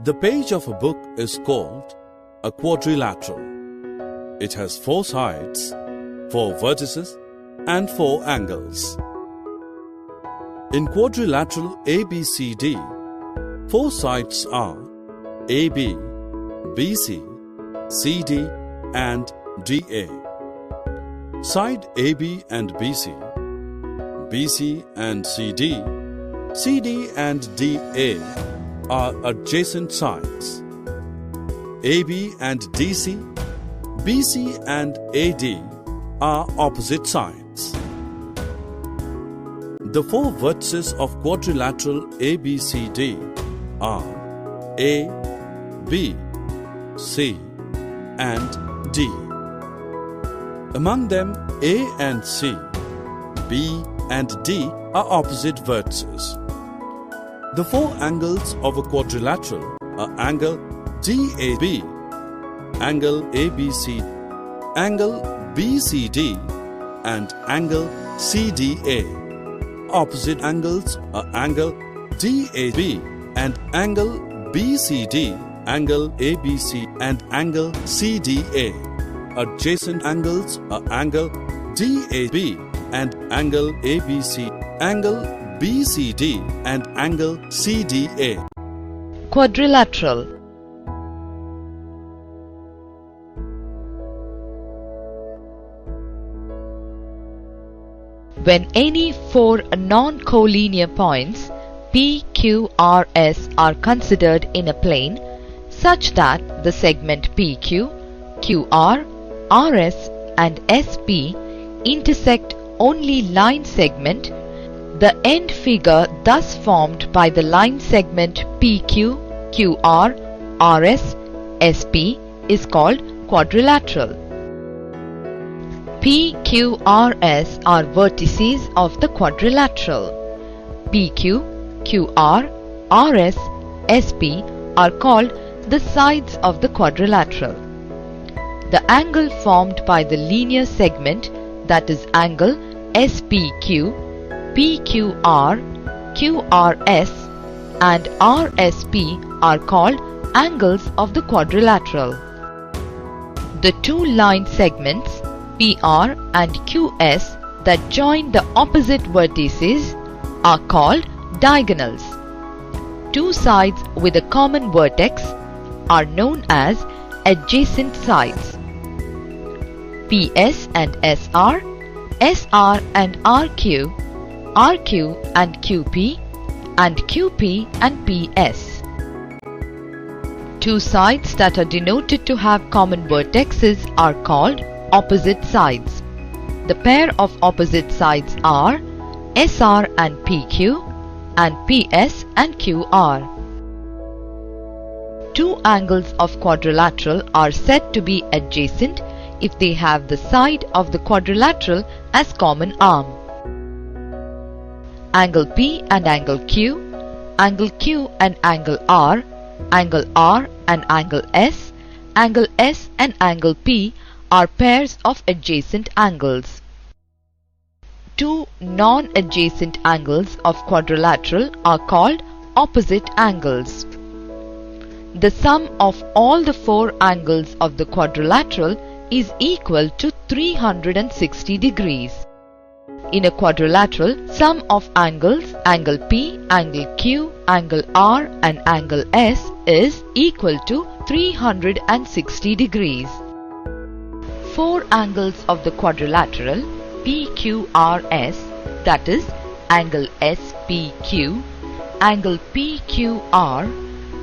The page of a book is called a quadrilateral. It has 4 sides, 4 vertices and 4 angles. In quadrilateral ABCD, 4 sides are AB, BC, CD and DA. Side AB and BC, BC and CD, CD and DA are adjacent sides. AB and DC, BC and AD are opposite sides. The 4 vertices of quadrilateral ABCD are A, B, C and D. Among them, A and C, B and D are opposite vertices. The 4 angles of a quadrilateral are angle DAB, angle ABC, angle BCD and angle CDA. Opposite angles are angle DAB and angle BCD, angle ABC and angle CDA. Adjacent angles are angle DAB and angle ABC, angle BCD and angle CDA. Quadrilateral. When any 4 non-collinear points P, Q, R, S are considered in a plane such that the segment PQ, QR, RS and SP intersect only line segment, the end figure thus formed by the line segment PQ, QR, RS, SP is called quadrilateral. P, Q, R, S are vertices of the quadrilateral. PQ, QR, RS, SP are called the sides of the quadrilateral. The angle formed by the linear segment, that is angle SPQ, PQR, QRS and RSP are called angles of the quadrilateral. The 2 line segments PR and QS that join the opposite vertices are called diagonals. 2 sides with a common vertex are known as adjacent sides. PS and SR, SR and RQ, RQ and QP, and QP and PS. 2 sides that are denoted to have common vertexes are called opposite sides. The pair of opposite sides are SR and PQ and PS and QR. 2 angles of quadrilateral are said to be adjacent if they have the side of the quadrilateral as common arm. Angle P and angle Q and angle R and angle S and angle P are pairs of adjacent angles. 2 non-adjacent angles of quadrilateral are called opposite angles. The sum of all the 4 angles of the quadrilateral is equal to 360 degrees. In a quadrilateral, sum of angles, angle P, angle Q, angle R and angle S is equal to 360 degrees. 4 angles of the quadrilateral PQRS, that is angle SPQ, angle PQR,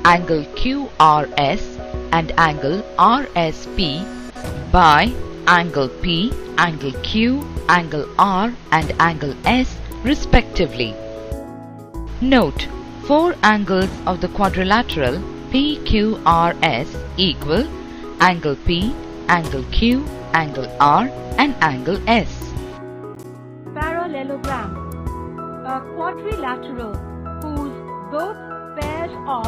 angle QRS and angle RSP by angle P, angle Q, angle R and angle S respectively. Note, 4 angles of the quadrilateral PQRS equal angle P, angle Q, angle R and angle S. Parallelogram. A quadrilateral whose both pairs of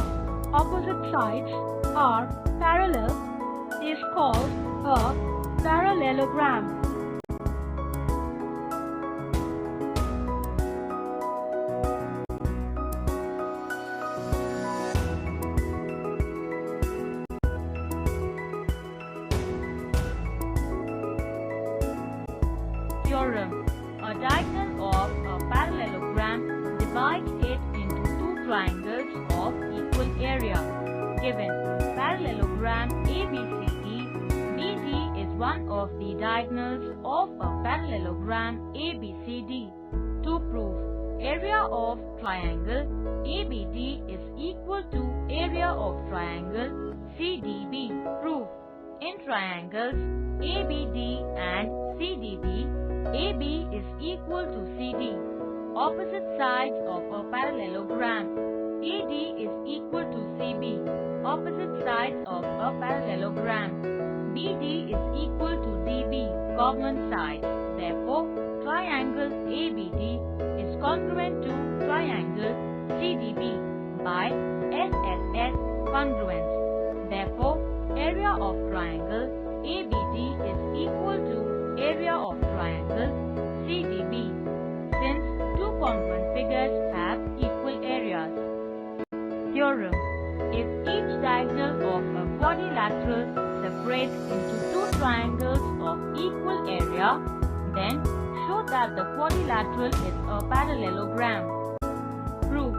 opposite sides are parallel is called a parallelogram. diagonal of a parallelogram divides it into two triangles of equal area. Given parallelogram ABCD, BD is one of the diagonals of a parallelogram ABCD. To prove area of triangle ABD is equal to area of triangle CDB. Proof. In triangles ABD and CDB, AB is equal to CD. Opposite sides of a parallelogram. AD is equal to CB. Opposite sides of a parallelogram. BD is equal to DB. Common sides. Therefore, triangle ABD is congruent to triangle CDB by SSS congruence. Therefore, area of triangle ABD is equal to area of triangle CDB, since two congruent figures have equal areas. Theorem. If each diagonal of a quadrilateral separates into two triangles of equal area, then show that the quadrilateral is a parallelogram. Proof.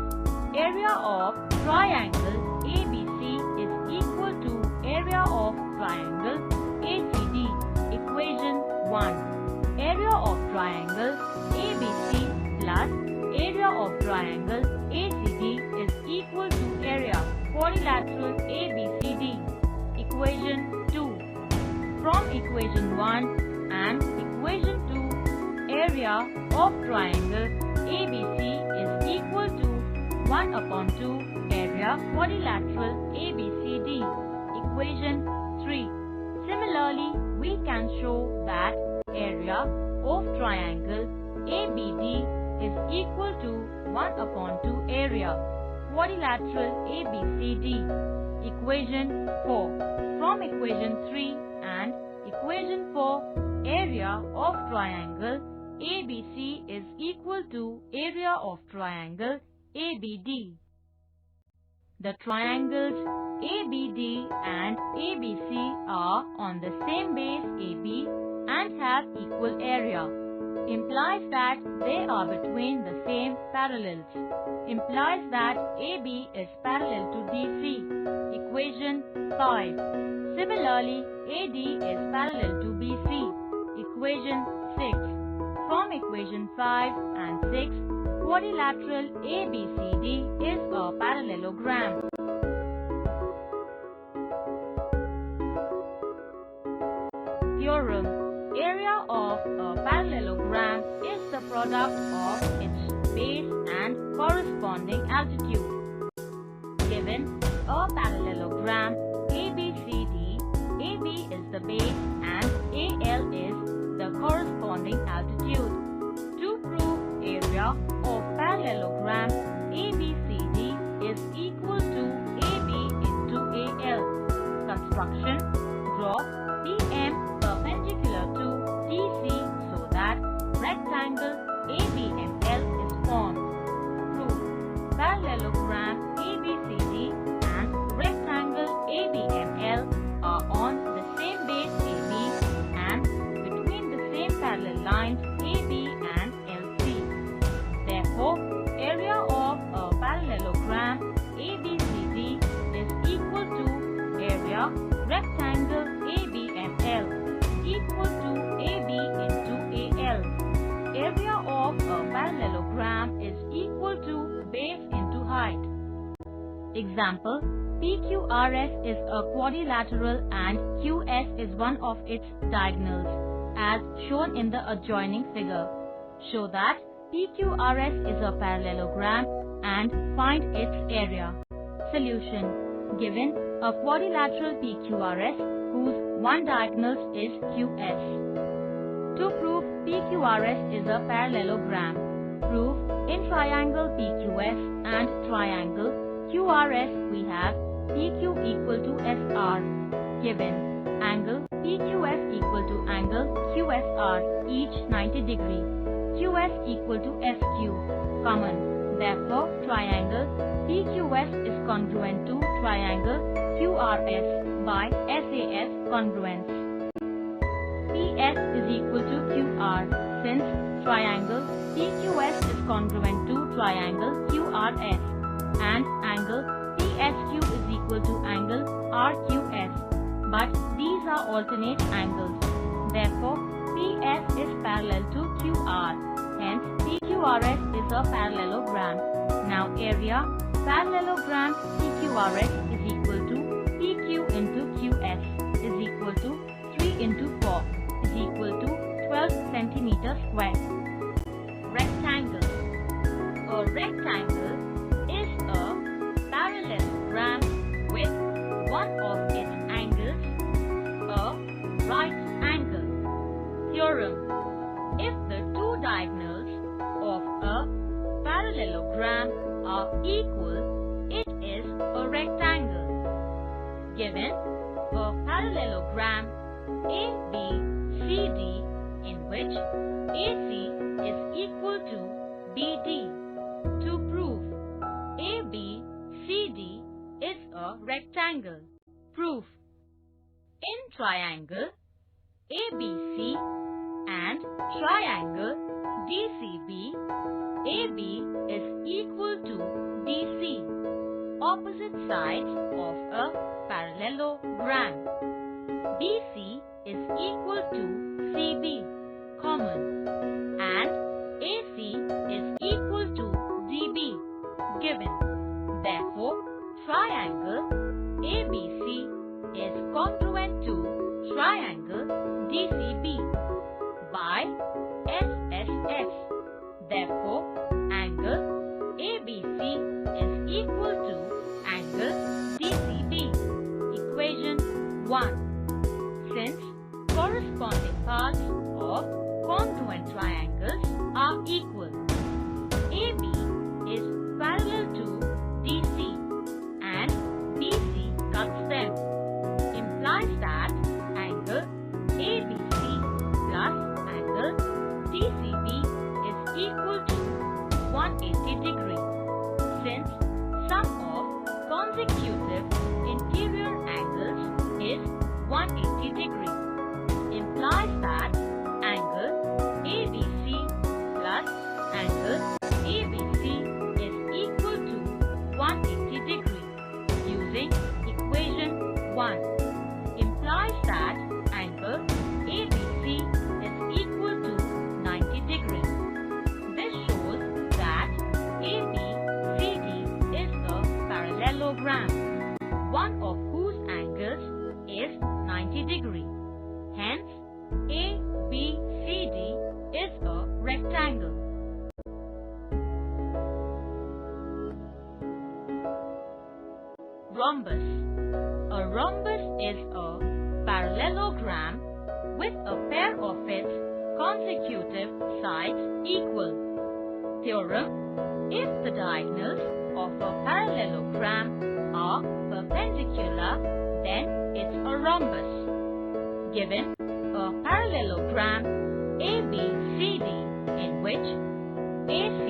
Area of triangle ABC is equal to area of triangle ACD. Equation 1. Area of triangle ABC plus area of triangle ACD is equal to area quadrilateral ABCD. Equation 2. From equation 1 and equation 2, area of triangle ABC is equal to 1 upon 2 area quadrilateral ABCD. Equation 3. Similarly, we can show that area of triangle ABD is equal to 1 upon 2 area quadrilateral ABCD. Equation 4. From equation 3 and equation 4, area of triangle ABC is equal to area of triangle ABD. The triangles ABD and ABC are on the same base AB and have equal area. Implies that they are between the same parallels. Implies that AB is parallel to DC. Equation 5. Similarly, AD is parallel to BC. Equation 6. From equation 5 and 6, quadrilateral ABCD is a parallelogram. Theorem. Area of a parallelogram is the product of its base and corresponding altitude. Given a parallelogram ABCD, AB is the base and AL is the corresponding altitude. To prove area of parallelogram ABCD is equal to AB into AL. Construction. Draw DM perpendicular to DC so that rectangle ABML is formed. Proof. Parallelogram ABCD and rectangle ABML are on the same base AB and between the same parallel lines AB and LC. Therefore, area of a parallelogram ABCD is equal to area rectangle ABML equal to AB into AL. Area of a parallelogram is equal to base into height. Example, PQRS is a quadrilateral and QS is one of its diagonals, as shown in the adjoining figure. Show that PQRS is a parallelogram and find its area. Solution. Given a quadrilateral PQRS whose one diagonal is QS. To prove PQRS is a parallelogram, prove in triangle PQS and triangle QRS we have PQ equal to SR. Given angle PQS equal to angle QSR, each 90 degree. QS equal to SQ, common. Therefore, triangle PQS is congruent to triangle QRS by SAS congruence. PS is equal to QR since triangle PQS is congruent to triangle QRS and angle PSQ is equal to angle RQS. But these are alternate angles. Therefore, PS is parallel to QR. Hence, PQRS is a parallelogram. Now, area parallelogram PQRS is equal to PQ into QS is equal to 3 into 4 is equal to 12 centimeters square. Rectangle. A rectangle is a parallelogram with one of its angles a right angle. Theorem. If the two diagonals of a parallelogram are equal, it is a rectangle. Given a parallelogram ABCD in which AC is equal to BD. To prove ABCD is a rectangle. Proof. In triangle ABC and triangle DCB, AB is equal to DC, opposite sides of a parallelogram. BC is equal to CB, common, and AC is equal to DB, given. Therefore, triangle ABC is congruent to triangle DCB by SSS. Therefore, angle ABC is equal to angle DCB. Equation 1. Since corresponding parts of congruent triangles are equal, AB is parallel to DC and BC cuts them, implies that angle ABC plus angle DCB is equal to 180 degree. Since sum of consecutive interior angles is 180 degree, implies that angle ABC plus angle ABC is equal to 180 degree. Using equation 1, implies that angle ABC is equal to 90 degree. This shows that ABCD is a parallelogram, one of whose angles is 90 degree. Hence, ABCD is a rectangle. Rhombus. A rhombus is a parallelogram with a pair of its consecutive sides equal. Theorem. If the diagonals of a parallelogram are perpendicular, then it's a rhombus. Given a parallelogram ABCD in which AC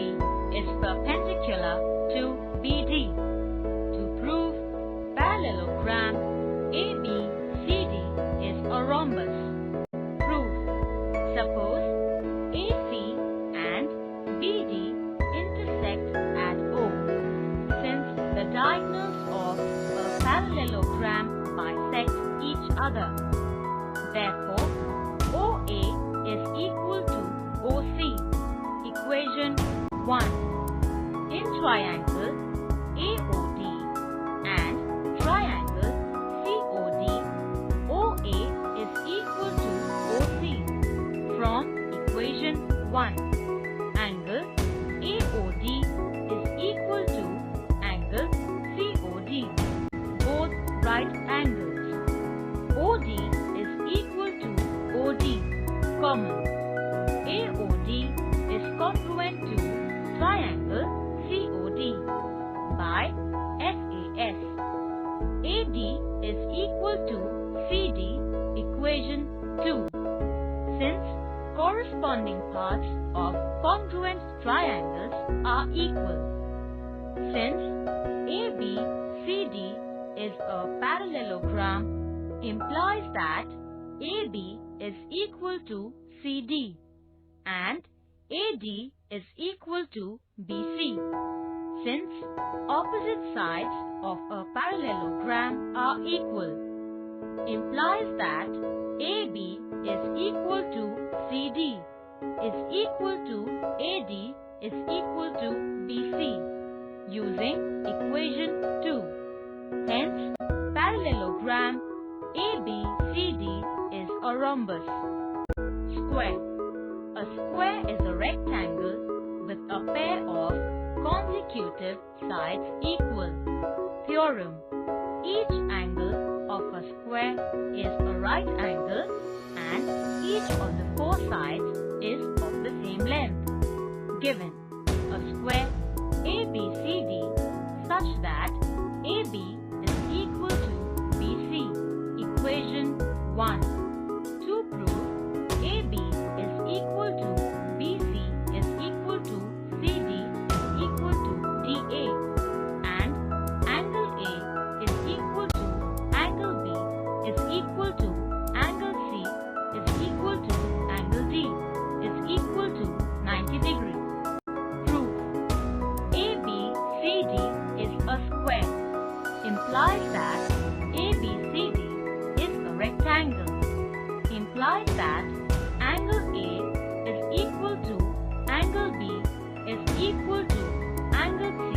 is perpendicular to BD. To prove parallelogram ABCD is a rhombus. Proof. Suppose AC and BD intersect at O. Since the diagonals of a parallelogram bisect each other, therefore OA is equal to OC. Equation 1. In triangle AOD and triangle COD, OA is equal to OC. From equation 1, angle AOD is equal to angle COD, both right angles. OD is equal to OD, common. AOD is congruent to triangle COD by SAS. AD is equal to CD, equation 2. Since corresponding parts of congruent triangles are equal. Since ABCD is a parallelogram, implies that AB is equal to CD and AD is equal to BC. Since opposite sides of a parallelogram are equal, implies that AB is equal to CD is equal to AD is equal to BC using equation 2. Hence, parallelogram ABCD is a rhombus. Square. A square is a rectangle with a pair of consecutive sides equal. Theorem. Each angle of a square is a right angle and each of the four sides is of the same length. Given a square ABCD such that AB is equal to BC. Equation 1. To prove AB is equal to BC is equal to CD is equal to DA and angle A is equal to angle B is equal to angle C is equal to angle D is equal to 90 degrees. Proof. ABCD is a square. Implies that ABCD is a rectangle. Implies that angle A is equal to angle B is equal to angle C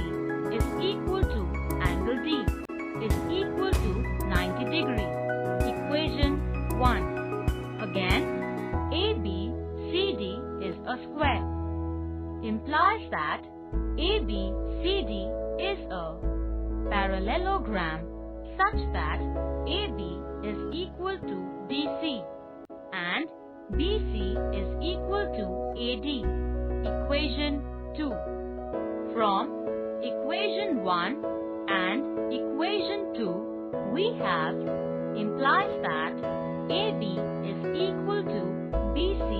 is equal to angle D is equal to 90 degrees. Equation 1. Again, ABCD is a square. Implies that ABCD is a parallelogram such that AB is equal to DC and BC is equal to AD. Equation 2. From equation 1 and equation 2, we have implies that AB is equal to BC